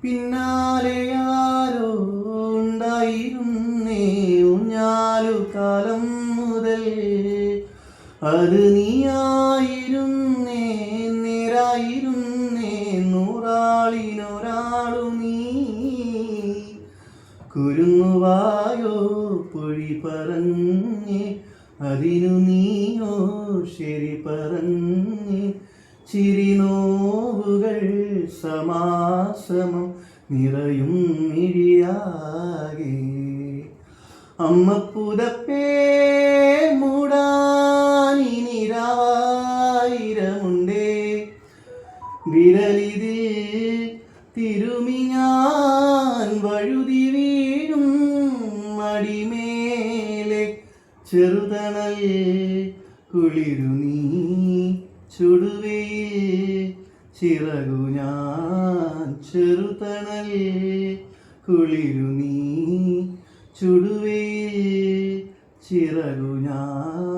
പിന്നാലെ ആരോ ഉണ്ടായിരുന്നേ ഊഞ്ഞാലു കാലം മുതൽ. അത് നീയായിരുന്നേ, നേരായിരുന്നേ, നൂറാളിനൊരാളു നീ. കുരുന്നുവായോ പൊഴി പറഞ്ഞേ, അതിനു നീയോ ശരി പറഞ്ഞേ. ചിരിനോവുകൾ സമാസമം നിറയും മിഴിയാകെ. അമ്മപ്പുതപ്പേ മൂടാനിരായിരമുണ്ടേ, വിരലിതിൽ തിരുമി ഞാൻ വഴുതി വീഴും മടിമേലെ. ചെറുതണൽ കുളിരു നീ, ചുടുവെയിൽ ചിറകു ഞാൻ. ചെറുതണൽ കുളിരു നീ, ചുടുവെയിൽ ചിറകു ഞാൻ.